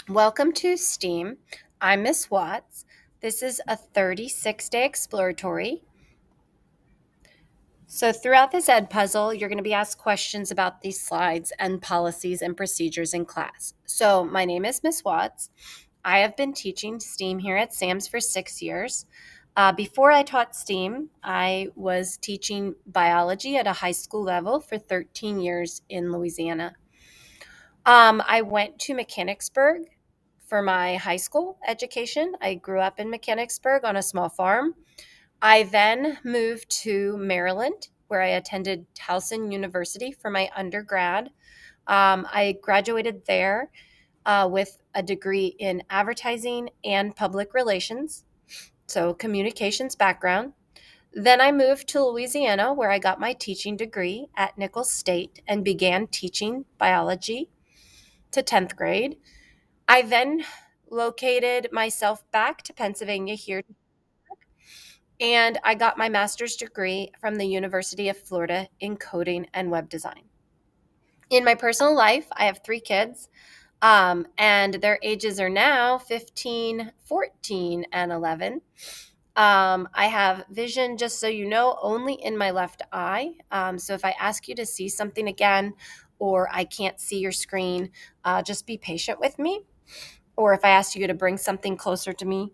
Welcome to STEAM. I'm Miss Watts. This is a 36-day exploratory. So throughout this ed puzzle, you're going to be asked questions about these slides and policies and procedures in class. So my name is Miss Watts. I have been teaching STEAM here at SAMS for 6 years. Before I taught STEAM, I was teaching biology at a high school level for 13 years in Louisiana. I went to Mechanicsburg for my high school education. I grew up in Mechanicsburg on a small farm. I then moved to Maryland, where I attended Towson University for my undergrad. I graduated there with a degree in advertising and public relations, so communications background. Then I moved to Louisiana, where I got my teaching degree at Nichols State and began teaching biology to 10th grade. I then located myself back to Pennsylvania here, and I got my master's degree from the University of Florida in coding and web design. In my personal life, I have 3 kids, and their ages are now 15, 14, and 11. I have vision, just so you know, only in my left eye. So if I ask you to see something again, or I can't see your screen, just be patient with me. Or if I ask you to bring something closer to me.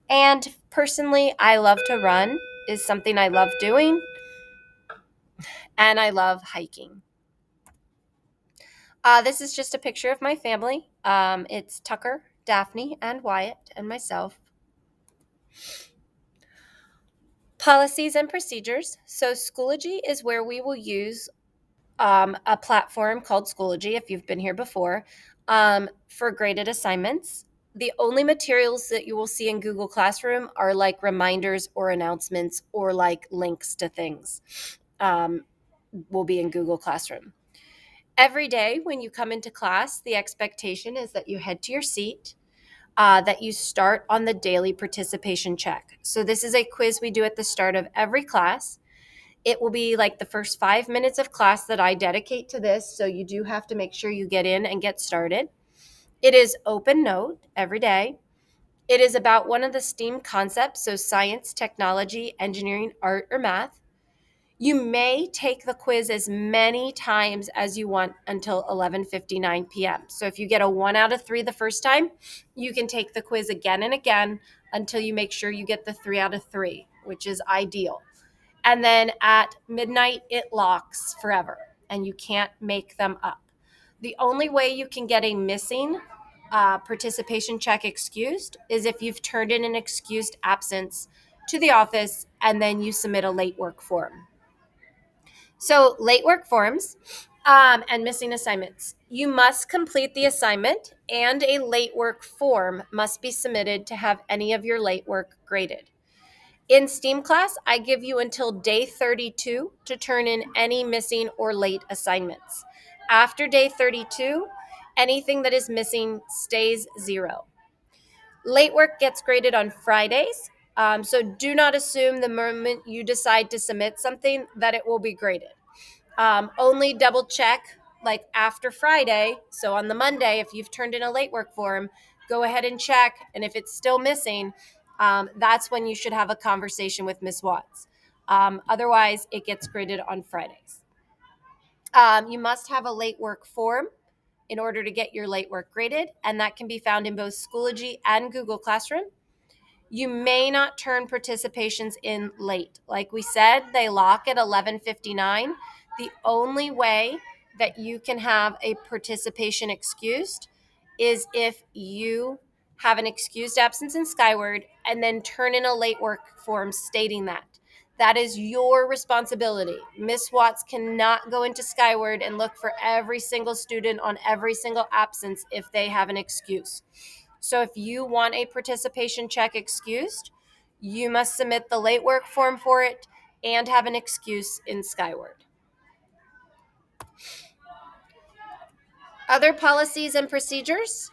And personally, I love to run, is something I love doing, and I love hiking. This is just a picture of my family. It's Tucker, Daphne, and Wyatt, and myself. Policies and procedures. So Schoology is where we will use a platform called Schoology, if you've been here before, for graded assignments. The only materials that you will see in Google Classroom are like reminders or announcements or like links to things, will be in Google Classroom. Every day when you come into class, the expectation is that you head to your seat, that you start on the daily participation check. So this is a quiz we do at the start of every class. It will be like the first 5 minutes of class that I dedicate to this. So you do have to make sure you get in and get started. It is open note every day. It is about one of the STEAM concepts, so science, technology, engineering, art, or math. You may take the quiz as many times as you want until 11:59 p.m. So if you get a 1 out of 3 the first time, you can take the quiz again and again until you make sure you get the 3 out of 3, which is ideal. And then at midnight, it locks forever, and you can't make them up. The only way you can get a missing participation check excused is if you've turned in an excused absence to the office and then you submit a late work form. So, late work forms and missing assignments. You must complete the assignment, and a late work form must be submitted to have any of your late work graded. In STEAM class, I give you until day 32 to turn in any missing or late assignments. After day 32, anything that is missing stays 0. Late work gets graded on Fridays, so do not assume the moment you decide to submit something that it will be graded. Only double check like after Friday. So on the Monday, if you've turned in a late work form, go ahead and check. And if it's still missing, that's when you should have a conversation with Miss Watts. Otherwise, it gets graded on Fridays. You must have a late work form in order to get your late work graded, and that can be found in both Schoology and Google Classroom. You may not turn participations in late. Like we said, they lock at 11:59. The only way that you can have a participation excused is if you have an excused absence in Skyward and then turn in a late work form stating that. That is your responsibility. Miss Watts cannot go into Skyward and look for every single student on every single absence if they have an excuse. So if you want a participation check excused, you must submit the late work form for it and have an excuse in Skyward. Other policies and procedures.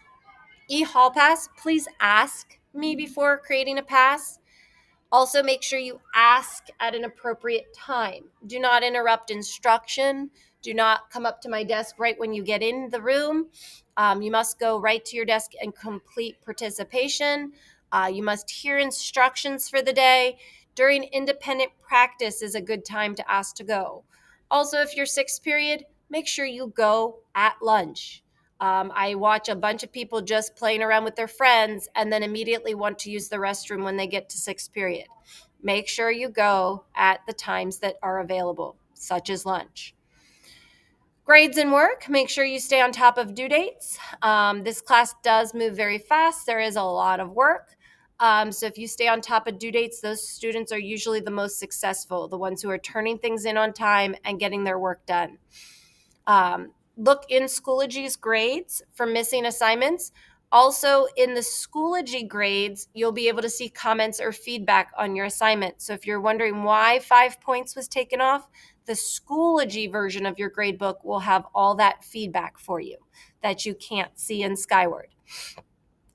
E-Hall Pass, please ask me before creating a pass. Also, make sure you ask at an appropriate time. Do not interrupt instruction. Do not come up to my desk right when you get in the room. You must go right to your desk and complete participation. You must hear instructions for the day. During independent practice is a good time to ask to go. Also, if you're sixth period, make sure you go at lunch. I watch a bunch of people just playing around with their friends and then immediately want to use the restroom when they get to sixth period. Make sure you go at the times that are available, such as lunch. Grades and work, make sure you stay on top of due dates. This class does move very fast. There is a lot of work. So if you stay on top of due dates, those students are usually the most successful, the ones who are turning things in on time and getting their work done. Look in Schoology's grades for missing assignments. Also, in the Schoology grades, you'll be able to see comments or feedback on your assignment. So if you're wondering why 5 points was taken off, the Schoology version of your gradebook will have all that feedback for you that you can't see in Skyward.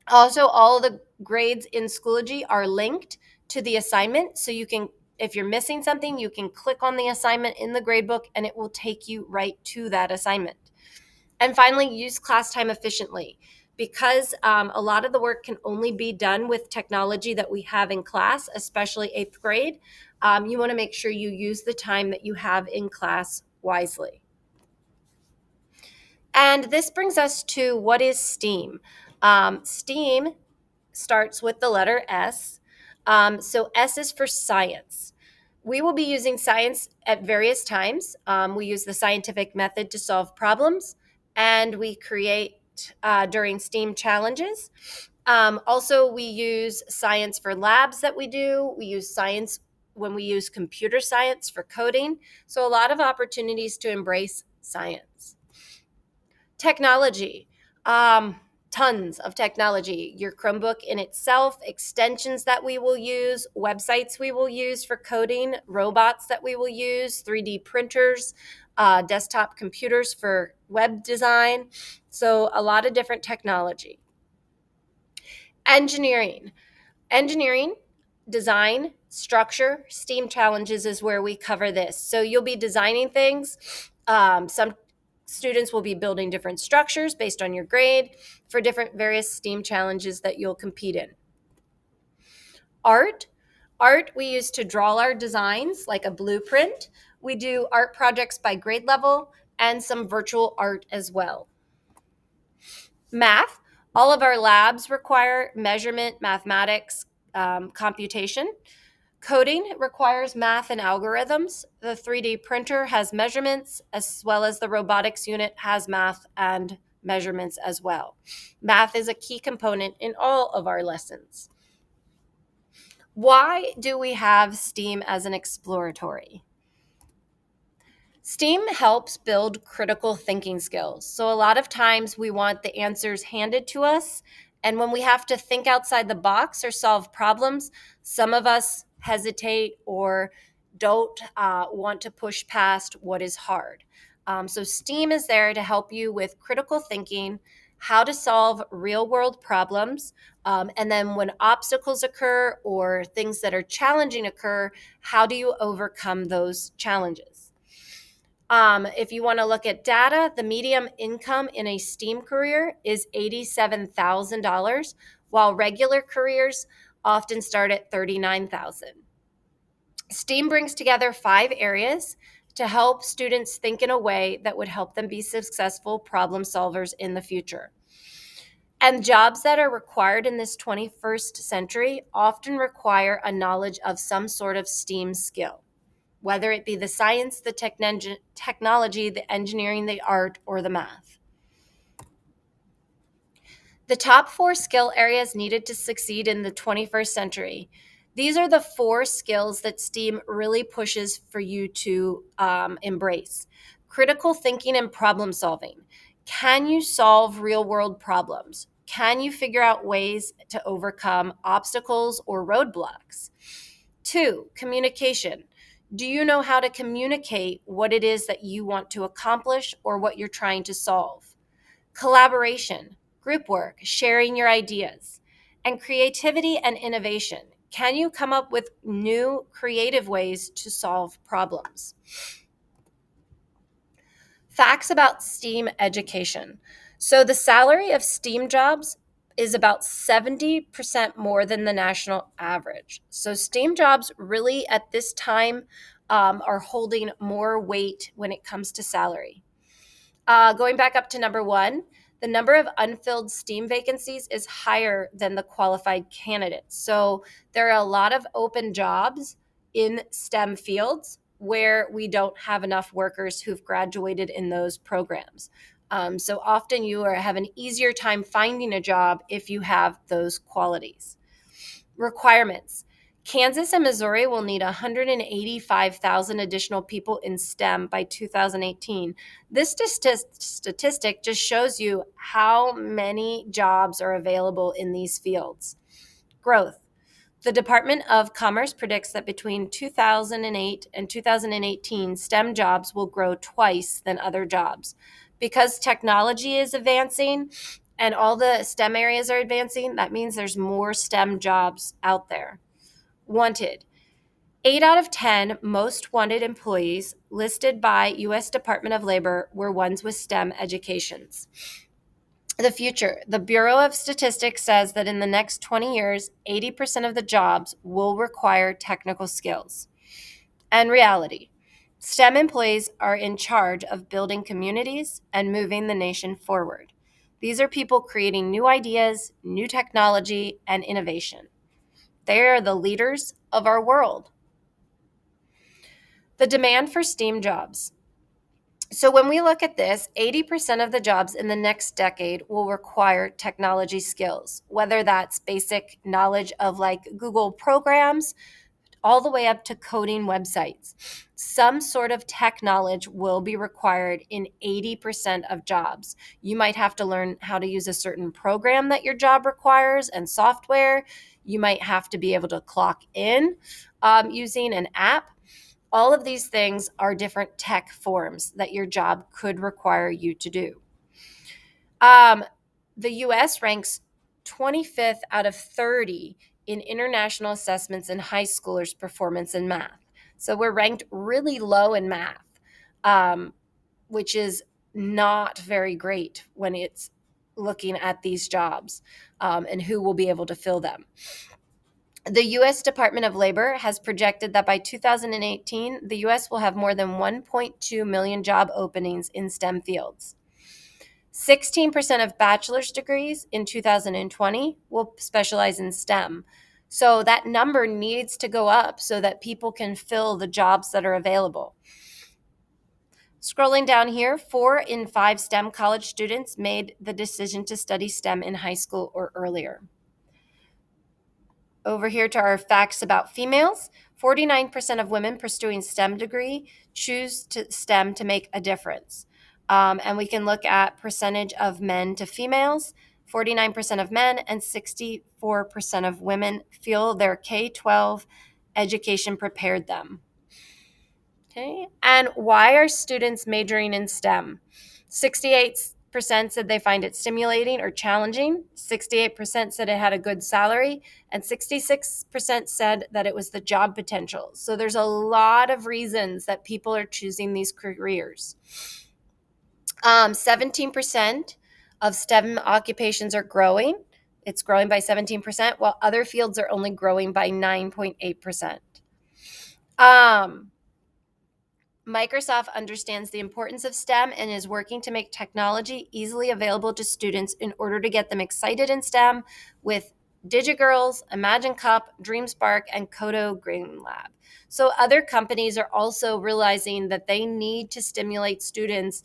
Also, all of the grades in Schoology are linked to the assignment, so you can, if you're missing something, you can click on the assignment in the gradebook and it will take you right to that assignment. And finally, use class time efficiently. Because a lot of the work can only be done with technology that we have in class, especially eighth grade, you want to make sure you use the time that you have in class wisely. And this brings us to what is STEAM. STEAM starts with the letter S. So S is for science. We will be using science at various times. We use the scientific method to solve problems, and we create during STEAM challenges. Also, we use science for labs that we do. We use science when we use computer science for coding. So, a lot of opportunities to embrace science. Technology. Tons of technology. Your Chromebook in itself, extensions that we will use, websites we will use for coding, robots that we will use, 3D printers, desktop computers for web design. So a lot of different technology. Engineering. Engineering, design, structure, STEAM challenges is where we cover this. So you'll be designing things. Some students will be building different structures based on your grade for different various STEAM challenges that you'll compete in. Art. Art we use to draw our designs like a blueprint. We do art projects by grade level and some virtual art as well. Math. All of our labs require measurement, mathematics, computation. Coding requires math and algorithms. The 3D printer has measurements, as well as the robotics unit has math and measurements as well. Math is a key component in all of our lessons. Why do we have STEAM as an exploratory? STEAM helps build critical thinking skills. So, a lot of times we want the answers handed to us. And when we have to think outside the box or solve problems, some of us hesitate or don't want to push past what is hard. So, STEAM is there to help you with critical thinking, how to solve real world problems. And then when obstacles occur or things that are challenging occur, how do you overcome those challenges? If you want to look at data, the median income in a STEAM career is $87,000, while regular careers often start at $39,000. STEAM brings together 5 areas to help students think in a way that would help them be successful problem solvers in the future. And jobs that are required in this 21st century often require a knowledge of some sort of STEAM skill, whether it be the science, the technology, the engineering, the art, or the math. The top 4 skill areas needed to succeed in the 21st century. These are the 4 skills that STEAM really pushes for you to embrace. Critical thinking and problem solving. Can you solve real world problems? Can you figure out ways to overcome obstacles or roadblocks? 2, communication. Do you know how to communicate what it is that you want to accomplish or what you're trying to solve? Collaboration, group work, sharing your ideas, and creativity and innovation. Can you come up with new creative ways to solve problems? Facts about STEAM education. So the salary of STEAM jobs is about 70% more than the national average. So STEAM jobs really at this time are holding more weight when it comes to salary. Going back up to number one, the number of unfilled STEAM vacancies is higher than the qualified candidates. So there are a lot of open jobs in STEM fields where we don't have enough workers who've graduated in those programs. So often have an easier time finding a job if you have those qualities. Requirements. Kansas and Missouri will need 185,000 additional people in STEM by 2018. This statistic just shows you how many jobs are available in these fields. Growth. The Department of Commerce predicts that between 2008 and 2018, STEM jobs will grow twice than other jobs. Because technology is advancing and all the STEM areas are advancing, that means there's more STEM jobs out there. Wanted. 8 out of 10 most wanted employees listed by U.S. Department of Labor were ones with STEM educations. The future. The Bureau of Statistics says that in the next 20 years, 80% of the jobs will require technical skills. And reality. STEM employees are in charge of building communities and moving the nation forward. These are people creating new ideas, new technology, and innovation. They are the leaders of our world. The demand for STEAM jobs. So when we look at this, 80% of the jobs in the next decade will require technology skills, whether that's basic knowledge of like Google programs, all the way up to coding websites. Some sort of tech knowledge will be required in 80% of jobs. You might have to learn how to use a certain program that your job requires and software. You might have to be able to clock in using an app. All of these things are different tech forms that your job could require you to do. The US ranks 25th out of 30 in international assessments in high schoolers' performance in math. So we're ranked really low in math, which is not very great when it's looking at these jobs and who will be able to fill them. The U.S. Department of Labor has projected that by 2018, the U.S. will have more than 1.2 million job openings in STEM fields. 16% of bachelor's degrees in 2020 will specialize in STEM. So that number needs to go up so that people can fill the jobs that are available. Scrolling down here, 4 in 5 STEM college students made the decision to study STEM in high school or earlier. Over here to our facts about females, 49% of women pursuing STEM degree choose STEM to make a difference. And we can look at percentage of men to females. 49% of men and 64% of women feel their K-12 education prepared them. Okay, and why are students majoring in STEM? 68% said they find it stimulating or challenging. 68% said it had a good salary. And 66% said that it was the job potential. So there's a lot of reasons that people are choosing these careers. 17% of STEM occupations are growing. It's growing by 17%, while other fields are only growing by 9.8%. Microsoft understands the importance of STEM and is working to make technology easily available to students in order to get them excited in STEM with DigiGirls, Imagine Cup, DreamSpark, and Kodo Green Lab. So other companies are also realizing that they need to stimulate students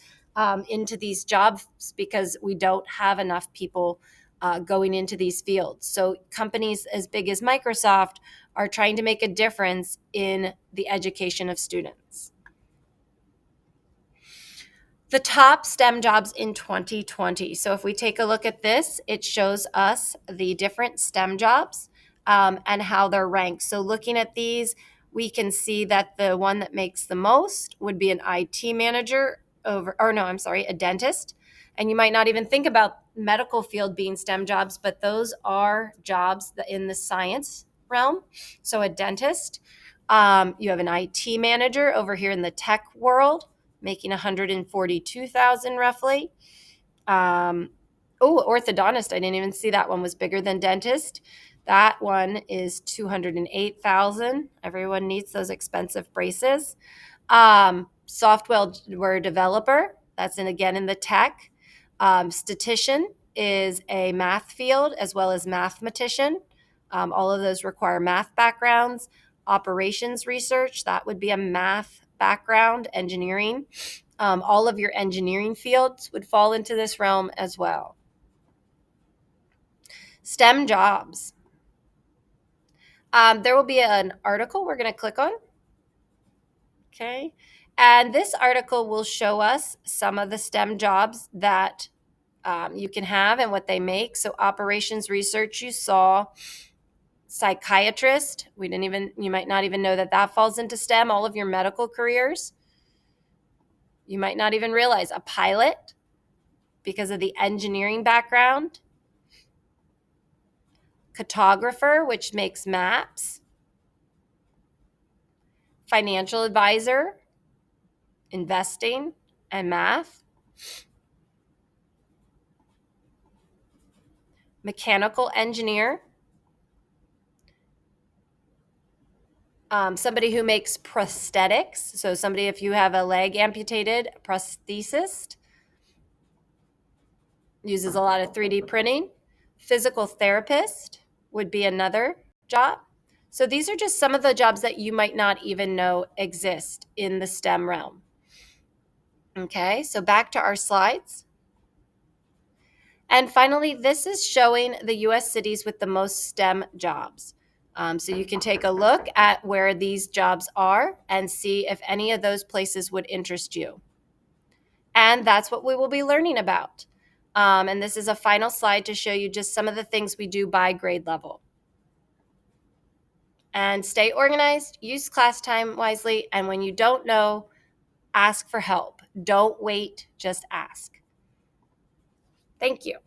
into these jobs because we don't have enough people going into these fields. So companies as big as Microsoft are trying to make a difference in the education of students. The top STEM jobs in 2020. So if we take a look at this, it shows us the different STEM jobs and how they're ranked. So looking at these, we can see that the one that makes the most would be an IT manager a dentist. And you might not even think about medical field being STEM jobs, but those are jobs that in the science realm. So a dentist, you have an IT manager over here in the tech world, making 142,000 roughly. Orthodontist. I didn't even see that one was bigger than dentist. That one is 208,000. Everyone needs those expensive braces. Software developer, that's again in the tech. Statistician is a math field as well as mathematician. All of those require math backgrounds. Operations research, that would be a math background. Engineering, all of your engineering fields would fall into this realm as well. STEM jobs. There will be an article we're going to click on. Okay. And this article will show us some of the STEM jobs that you can have and what they make. So operations research, you saw. Psychiatrist, you might not even know that that falls into STEM. All of your medical careers, you might not even realize. A pilot, because of the engineering background. Cartographer, which makes maps. Financial advisor, investing and math. Mechanical engineer, somebody who makes prosthetics. So somebody, if you have a leg amputated, prosthesist, uses a lot of 3D printing. Physical therapist would be another job. So these are just some of the jobs that you might not even know exist in the STEM realm. Okay, so back to our slides. And finally, this is showing the U.S. cities with the most STEM jobs. So you can take a look at where these jobs are and see if any of those places would interest you. And that's what we will be learning about. And this is a final slide to show you just some of the things we do by grade level. And stay organized, use class time wisely, and when you don't know, ask for help. Don't wait, just ask. Thank you.